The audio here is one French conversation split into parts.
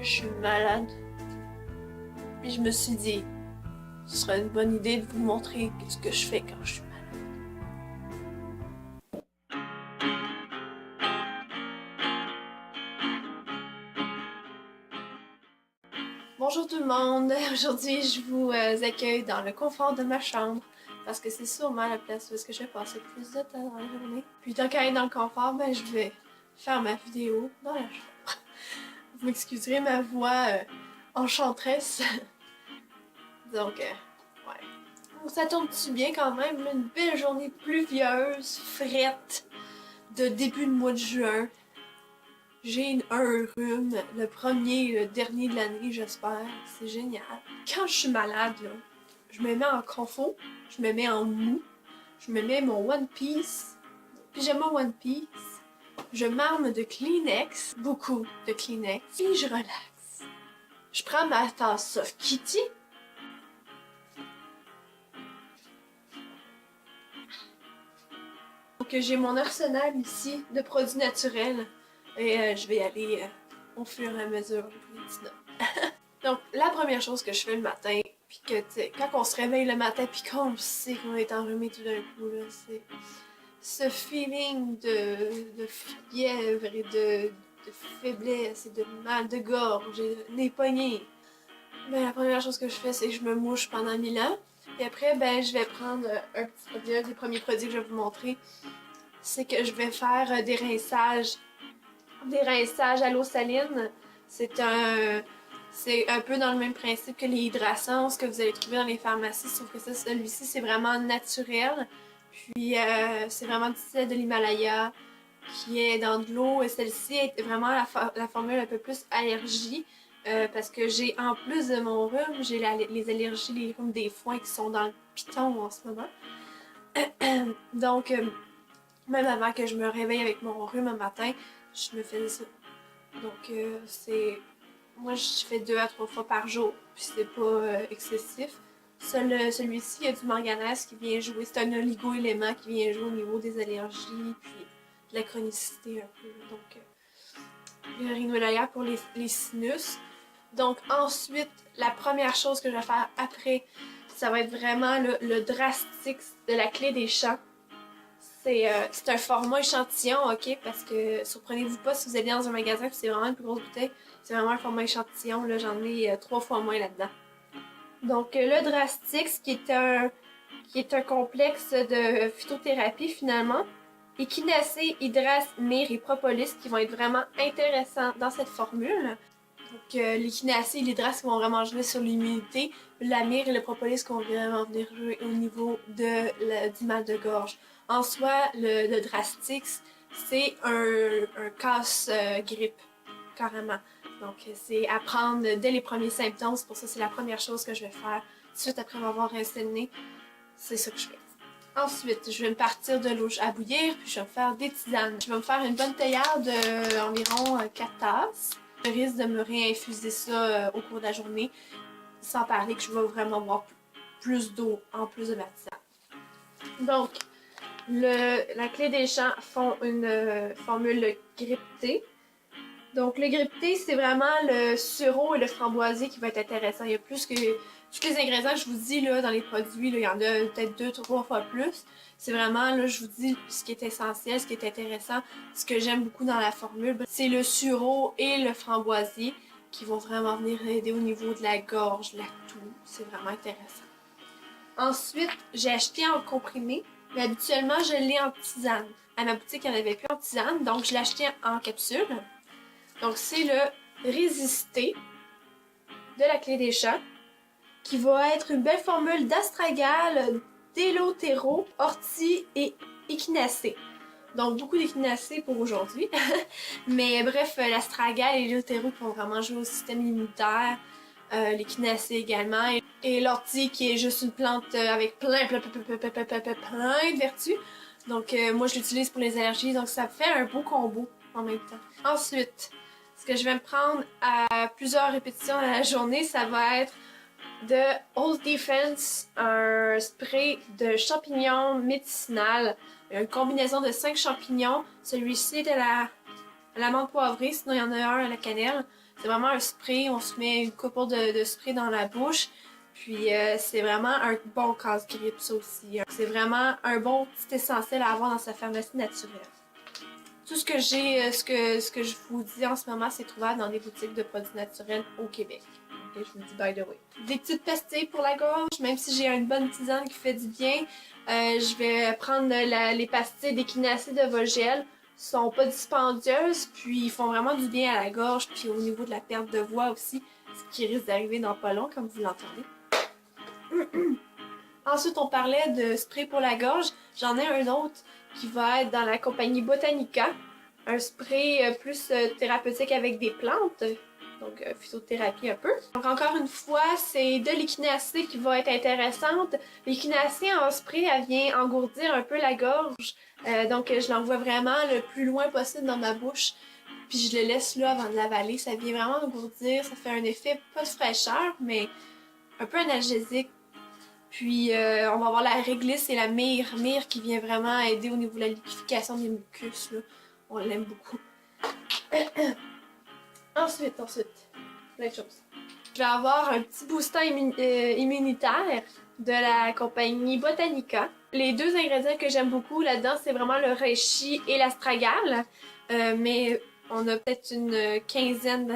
je suis malade. Puis je me suis dit, ce serait une bonne idée de vous montrer ce que je fais quand je suis malade. Bonjour tout le monde! Aujourd'hui, je vous accueille dans le confort de ma chambre parce que c'est sûrement la place où est-ce que je vais passer le plus de temps dans la journée. Puis tant qu'à être dans le confort, ben je vais faire ma vidéo dans la chambre. Vous m'excuserez ma voix enchanteresse. Donc, ouais. Donc, ça tombe-tu bien quand même, là, une belle journée pluvieuse, frette, de début de mois de juin. J'ai un rhume, le premier et le dernier de l'année, j'espère. C'est génial. Quand je suis malade, là, je me mets en confort, je me mets en mou, je me mets mon One Piece, pyjama One Piece, je m'arme de Kleenex, beaucoup de Kleenex, et je relaxe. Je prends ma tasse Soft Kitty. Donc j'ai mon arsenal ici de produits naturels. Et je vais y aller au fur et à mesure. Donc, la première chose que je fais le matin, puis que, tu sais, quand on se réveille le matin, puis qu'on sait qu'on est enrhumé tout d'un coup, là, c'est ce feeling de fièvre et de faiblesse et de mal de gorge et de nez pogné. Ben, la première chose que je fais, c'est que je me mouche pendant 1000 ans. Et après, ben, je vais prendre un des premiers produits que je vais vous montrer. C'est que je vais faire des rinçages à l'eau saline. C'est un peu dans le même principe que les Hydrasense que vous allez trouver dans les pharmacies, sauf que celui-ci, c'est vraiment naturel. Puis, c'est vraiment du sel de l'Himalaya qui est dans de l'eau. Et celle-ci est vraiment la formule un peu plus allergie. Parce que j'ai, en plus de mon rhume, j'ai les allergies, les rhumes des foins qui sont dans le piton en ce moment. Donc, même avant que je me réveille avec mon rhume un matin, je me faisais ça. Donc, moi, je fais 2 à 3 fois par jour, puis c'est pas excessif. Celui-ci, il y a du manganèse qui vient jouer. C'est un oligo-élément qui vient jouer au niveau des allergies, puis de la chronicité un peu. Donc, le rhinolaya pour les sinus. Donc, ensuite, la première chose que je vais faire après, ça va être vraiment le Drastix de la clé des champs. C'est un format échantillon, ok? Parce que surprenez-vous pas si vous allez dans un magasin et c'est vraiment une plus grosse bouteille. C'est vraiment un format échantillon, là, j'en ai 3 fois moins là-dedans. Donc le Drastix qui est un complexe de phytothérapie finalement. Échinacée, hydrasse, myrrhe et propolis qui vont être vraiment intéressants dans cette formule. Donc l'échinacée et l'hydrasse qui vont vraiment jouer sur l'immunité. La myrrhe et le propolis qui vont vraiment venir jouer au niveau du mal de gorge. En soi, le Drastix, c'est un casse-grippe, carrément. Donc, c'est à prendre dès les premiers symptômes. Pour ça, c'est la première chose que je vais faire. Tout de suite après m'avoir rincé le nez, c'est ça que je fais. Ensuite, je vais me partir de l'eau à bouillir, puis je vais me faire des tisanes. Je vais me faire une bonne théière d'environ 4 tasses. Je risque de me réinfuser ça au cours de la journée, sans parler que je vais vraiment boire plus d'eau en plus de ma tisane. Donc, la clé des champs font une formule grippe-thé. Donc le grippe-thé, c'est vraiment le sureau et le framboisier qui va être intéressant. Il y a plus que tous les ingrédients que je vous dis là, dans les produits, là, il y en a peut-être 2-3 fois plus. C'est vraiment, là, je vous dis ce qui est essentiel, ce qui est intéressant, ce que j'aime beaucoup dans la formule. C'est le sureau et le framboisier qui vont vraiment venir aider au niveau de la gorge, la toux. C'est vraiment intéressant. Ensuite, j'ai acheté en comprimé. Mais habituellement, je l'ai en tisane. À ma boutique, il n'y en avait plus en tisane, donc je l'ai acheté en capsule. Donc, c'est le Résister de la clé des champs, qui va être une belle formule d'astragale, d'élotéro, ortie et échinacée. Donc, beaucoup d'échinacée pour aujourd'hui. Mais bref, l'astragale et l'élotéro qui vont vraiment jouer au système immunitaire. L'échinacée également. Et l'ortie qui est juste une plante avec plein de vertus. Donc moi je l'utilise pour les allergies, donc ça fait un beau combo en même temps. Ensuite, ce que je vais me prendre à plusieurs répétitions dans la journée, ça va être de Old Defense, un spray de champignons médicinal. Une combinaison de 5 champignons. Celui-ci est de la menthe poivrée, sinon il y en a un à la cannelle. C'est vraiment un spray, on se met une couple de spray dans la bouche. Puis c'est vraiment un bon casse-grippe, ça aussi. C'est vraiment un bon petit essentiel à avoir dans sa pharmacie naturelle. Tout ce que j'ai, ce que je vous dis en ce moment, c'est trouvable dans des boutiques de produits naturels au Québec. Ok, je vous le dis by the way. Des petites pastilles pour la gorge, même si j'ai une bonne tisane qui fait du bien, je vais prendre les pastilles d'équinacée de Volgel. Sont pas dispendieuses, puis ils font vraiment du bien à la gorge, puis au niveau de la perte de voix aussi, ce qui risque d'arriver dans pas long, comme vous l'entendez. Ensuite, on parlait de spray pour la gorge. J'en ai un autre qui va être dans la compagnie Botanica. Un spray plus thérapeutique avec des plantes. Donc, phytothérapie un peu. Donc, encore une fois, c'est de l'équinacée qui va être intéressante. L'équinacée en spray, elle vient engourdir un peu la gorge. Donc, je l'envoie vraiment le plus loin possible dans ma bouche. Puis, je le laisse là avant de l'avaler. Ça vient vraiment engourdir. Ça fait un effet pas de fraîcheur, mais un peu analgésique. Puis on va avoir la réglisse et la myrrhe. Myrrhe qui vient vraiment aider au niveau de la liquéfaction des mucus. Là. On l'aime beaucoup. Ensuite, plein de choses. Je vais avoir un petit booster immunitaire de la compagnie Botanica. Les deux ingrédients que j'aime beaucoup là-dedans, c'est vraiment le reishi et l'astragale. Mais on a peut-être une quinzaine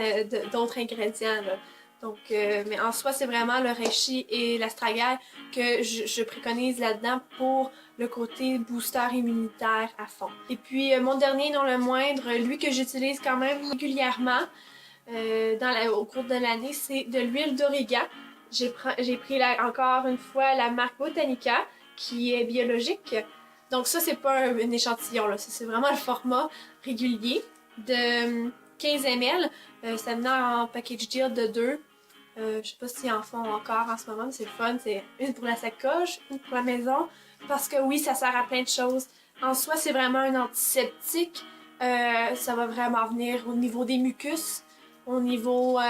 d'autres ingrédients. Là. Donc, mais en soi, c'est vraiment le reishi et l'astragale que je préconise là-dedans pour le côté booster immunitaire à fond. Et puis, mon dernier, non le moindre, lui que j'utilise quand même régulièrement au cours de l'année, c'est de l'huile d'origan. J'ai pris encore une fois la marque Botanica, qui est biologique. Donc ça, c'est pas un échantillon, là. C'est vraiment le format régulier de 15 ml. Ça venait en package deal de 2. Je sais pas s'ils en font encore en ce moment, mais c'est le fun. C'est une pour la sacoche, une pour la maison. Parce que oui, ça sert à plein de choses. En soi, c'est vraiment un antiseptique. Ça va vraiment venir au niveau des mucus, au niveau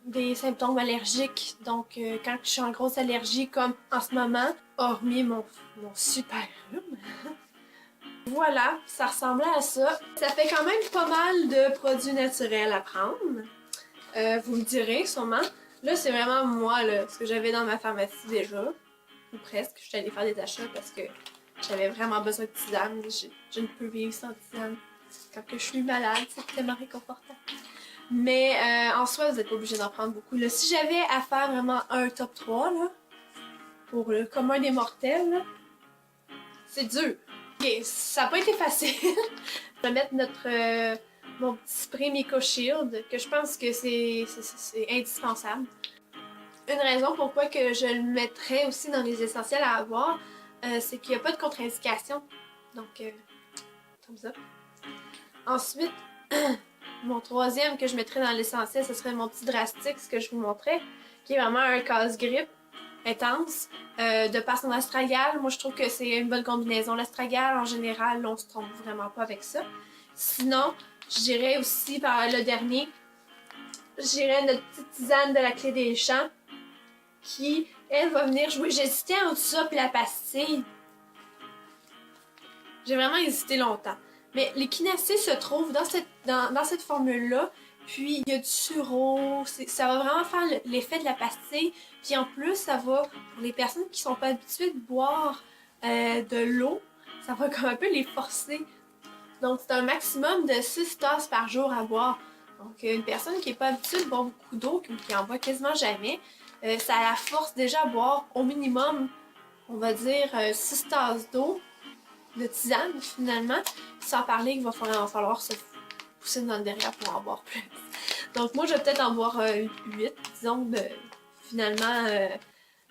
des symptômes allergiques. Donc, quand je suis en grosse allergie, comme en ce moment, hormis mon super rhume. Voilà, ça ressemblait à ça. Ça fait quand même pas mal de produits naturels à prendre. Vous me direz sûrement. Là, c'est vraiment moi, là, ce que j'avais dans ma pharmacie déjà. Ou presque. Je suis allée faire des achats parce que j'avais vraiment besoin de tisane. Je ne peux vivre sans tisane. Quand que je suis malade, c'est tellement réconfortant. Mais en soi, vous n'êtes pas obligé d'en prendre beaucoup. Là, si j'avais à faire vraiment un top 3, là, pour le commun des mortels, là, c'est dur. Ok, ça n'a pas été facile. Je vais mettre mon petit spray Miko Shield, que je pense que c'est indispensable. Une raison pourquoi que je le mettrais aussi dans les essentiels à avoir, c'est qu'il n'y a pas de contre-indication. Donc, thumbs up. Ensuite, mon troisième que je mettrais dans l'essentiel, ce serait mon petit Drastic, ce que je vous montrais, qui est vraiment un casse-grippe intense. De par son astragale, moi je trouve que c'est une bonne combinaison. L'astragale, en général, on se trompe vraiment pas avec ça. Sinon, je dirais aussi par le dernier, je dirais notre petite tisane de la clé des champs, qui, elle, va venir jouer. J'hésitais entre ça et la pastille. J'ai vraiment hésité longtemps. Mais l'équinacée se trouve dans cette formule-là. Puis il y a du sureau. Ça va vraiment faire l'effet de la pastille. Puis en plus, ça va, pour les personnes qui sont pas habituées de boire de l'eau, ça va comme un peu les forcer. Donc c'est un maximum de 6 tasses par jour à boire. Donc une personne qui n'est pas habituée de boire beaucoup d'eau, qui en boit quasiment jamais, ça la force déjà à boire au minimum, on va dire, 6 tasses d'eau. De tisane finalement, sans parler qu'il va falloir se pousser dans le derrière pour en boire plus. Donc moi je vais peut-être en boire 8, disons finalement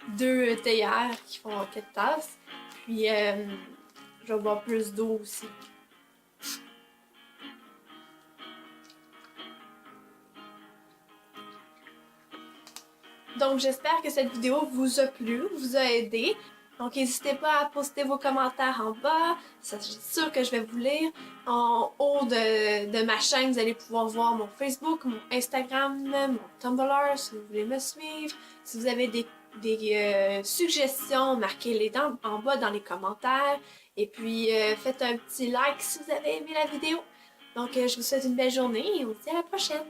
2 théières qui font 4 tasses, puis je vais boire plus d'eau aussi. Donc j'espère que cette vidéo vous a plu, vous a aidé. Donc n'hésitez pas à poster vos commentaire en bas, ça, je suis sûre que je vais vous lire. En haut de ma chaîne, vous allez pouvoir voir mon Facebook, mon Instagram, mon Tumblr si vous voulez me suivre. Si vous avez des suggestions, marquez-les en bas dans les commentaires. Et puis faites un petit like si vous avez aimé la vidéo. Donc je vous souhaite une belle journée et on se dit à la prochaine!